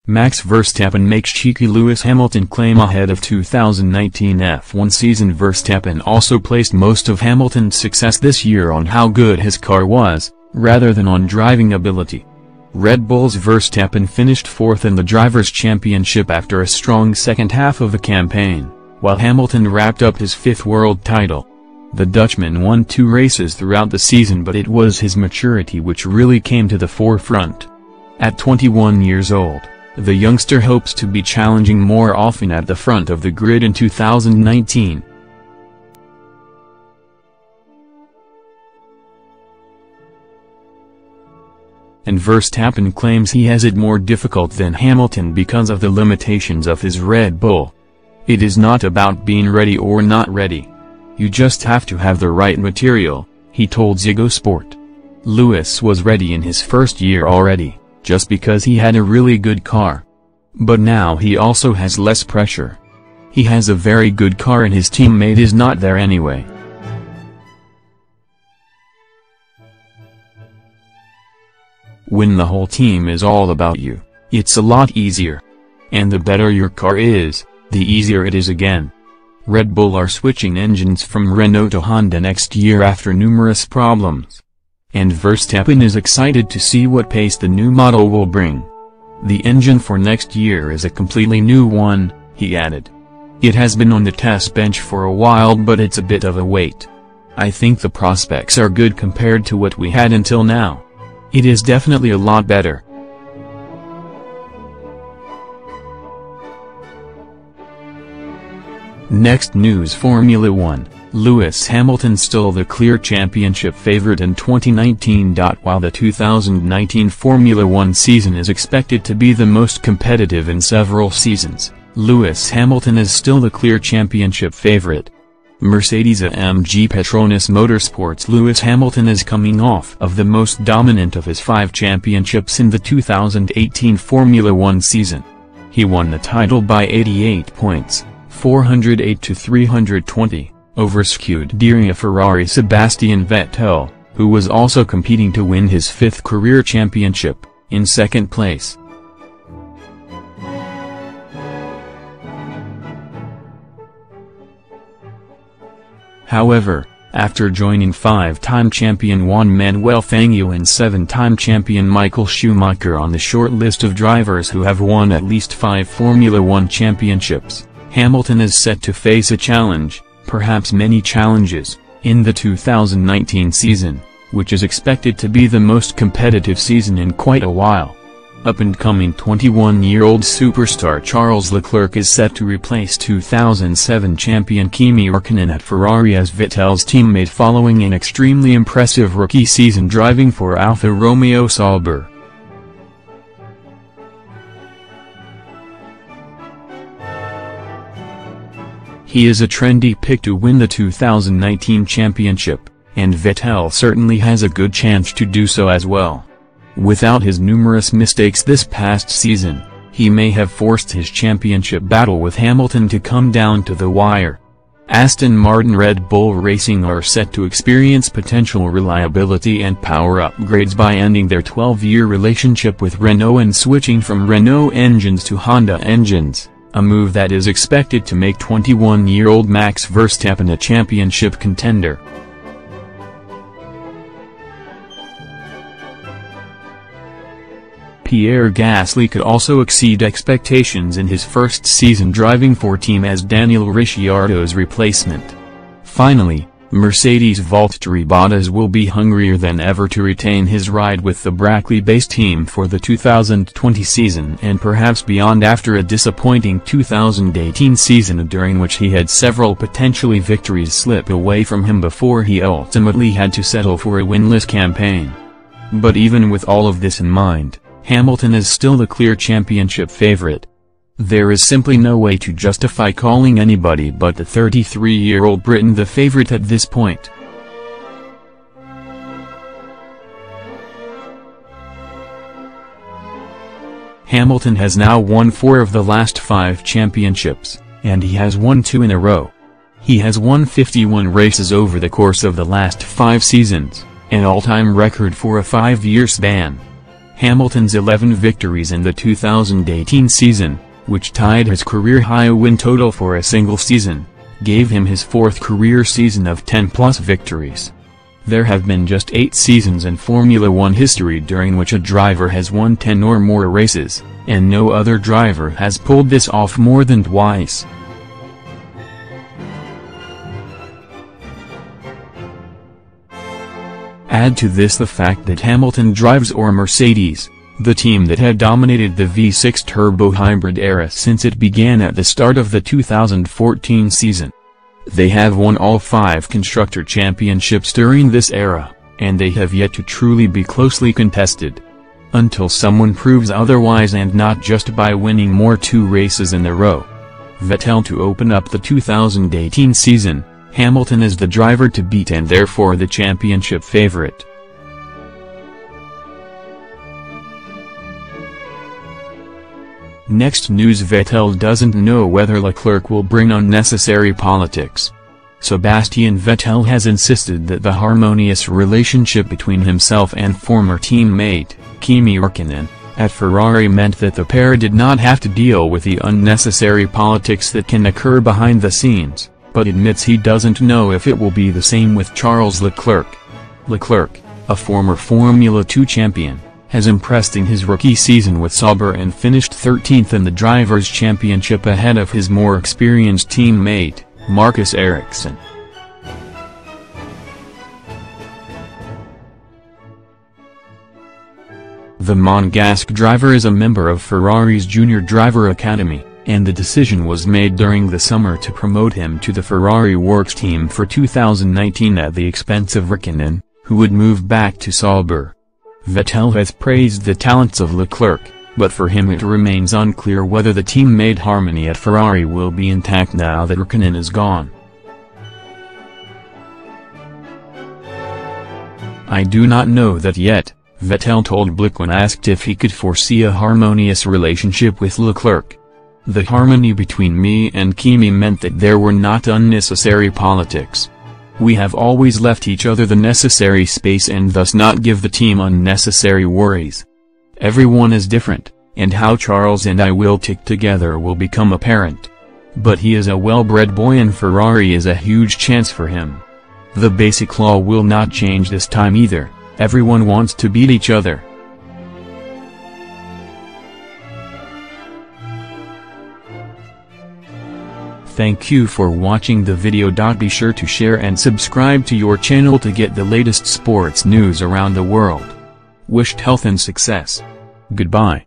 Max Verstappen makes cheeky Lewis Hamilton claim ahead of 2019 F1 season. Verstappen also placed most of Hamilton's success this year on how good his car was, rather than on driving ability. Red Bull's Verstappen finished fourth in the Drivers' Championship after a strong second half of the campaign, while Hamilton wrapped up his fifth world title. The Dutchman won 2 races throughout the season, but it was his maturity which really came to the forefront. At 21 years old, the youngster hopes to be challenging more often at the front of the grid in 2019. And Verstappen claims he has it more difficult than Hamilton because of the limitations of his Red Bull. It is not about being ready or not ready. You just have to have the right material, he told Ziggo Sport. Lewis was ready in his first year already, just because he had a really good car. But now he also has less pressure. He has a very good car and his teammate is not there anyway. When the whole team is all about you, it's a lot easier. And the better your car is, the easier it is again. Red Bull are switching engines from Renault to Honda next year after numerous problems. And Verstappen is excited to see what pace the new model will bring. The engine for next year is a completely new one, he added. It has been on the test bench for a while, but it's a bit of a wait. I think the prospects are good compared to what we had until now. It is definitely a lot better. Next news: Formula 1. Lewis Hamilton still the clear championship favorite in 2019. While the 2019 Formula 1 season is expected to be the most competitive in several seasons, Lewis Hamilton is still the clear championship favorite. Mercedes-AMG Petronas Motorsports. Lewis Hamilton is coming off of the most dominant of his 5 championships in the 2018 Formula 1 season. He won the title by 88 points, 408 to 320, over Scuderia Ferrari Sebastian Vettel, who was also competing to win his 5th career championship, in second place. However, after joining 5-time champion Juan Manuel Fangio and 7-time champion Michael Schumacher on the short list of drivers who have won at least 5 Formula 1 championships, Hamilton is set to face a challenge, perhaps many challenges, in the 2019 season, which is expected to be the most competitive season in quite a while. Up-and-coming 21-year-old superstar Charles Leclerc is set to replace 2007 champion Kimi Räikkönen at Ferrari as Vettel's teammate following an extremely impressive rookie season driving for Alfa Romeo Sauber. He is a trendy pick to win the 2019 championship, and Vettel certainly has a good chance to do so as well. Without his numerous mistakes this past season, he may have forced his championship battle with Hamilton to come down to the wire. Aston Martin Red Bull Racing are set to experience potential reliability and power upgrades by ending their 12-year relationship with Renault and switching from Renault engines to Honda engines, a move that is expected to make 21-year-old Max Verstappen a championship contender. Pierre Gasly could also exceed expectations in his first season driving for Team as Daniel Ricciardo's replacement. Finally, Mercedes' Valtteri Bottas will be hungrier than ever to retain his ride with the Brackley-based team for the 2020 season and perhaps beyond after a disappointing 2018 season during which he had several potentially victories slip away from him before he ultimately had to settle for a winless campaign. But even with all of this in mind, Hamilton is still the clear championship favorite. There is simply no way to justify calling anybody but the 33-year-old Briton the favorite at this point. Hamilton has now won 4 of the last 5 championships, and he has won 2 in a row. He has won 51 races over the course of the last 5 seasons, an all-time record for a 5-year span. Hamilton's 11 victories in the 2018 season, which tied his career-high win total for a single season, gave him his fourth career season of 10-plus victories. There have been just 8 seasons in Formula One history during which a driver has won 10 or more races, and no other driver has pulled this off more than twice. Add to this the fact that Hamilton drives for Mercedes, the team that had dominated the V6 turbo hybrid era since it began at the start of the 2014 season. They have won all 5 constructor championships during this era, and they have yet to truly be closely contested. Until someone proves otherwise, and not just by winning more 2 races in a row. Vettel to open up the 2018 season, Hamilton is the driver to beat and therefore the championship favorite. Next news: Vettel doesn't know whether Leclerc will bring unnecessary politics. Sebastian Vettel has insisted that the harmonious relationship between himself and former teammate, Kimi Räikkönen, at Ferrari meant that the pair did not have to deal with the unnecessary politics that can occur behind the scenes, but admits he doesn't know if it will be the same with Charles Leclerc. Leclerc, a former Formula 2 champion, has impressed in his rookie season with Sauber and finished 13th in the Drivers' Championship ahead of his more experienced teammate, Marcus Ericsson. The Monegasque driver is a member of Ferrari's Junior Driver Academy, and the decision was made during the summer to promote him to the Ferrari Works team for 2019 at the expense of Räikkönen, who would move back to Sauber. Vettel has praised the talents of Leclerc, but for him it remains unclear whether the teammate harmony at Ferrari will be intact now that Räikkönen is gone. "I do not know that yet," Vettel told Blick when asked if he could foresee a harmonious relationship with Leclerc. "The harmony between me and Kimi meant that there were not unnecessary politics. We have always left each other the necessary space and thus not give the team unnecessary worries. Everyone is different, and how Charles and I will tick together will become apparent. But he is a well-bred boy and Ferrari is a huge chance for him. The basic law will not change this time either, everyone wants to beat each other." Thank you for watching the video. Be sure to share and subscribe to your channel to get the latest sports news around the world. Wished health and success. Goodbye.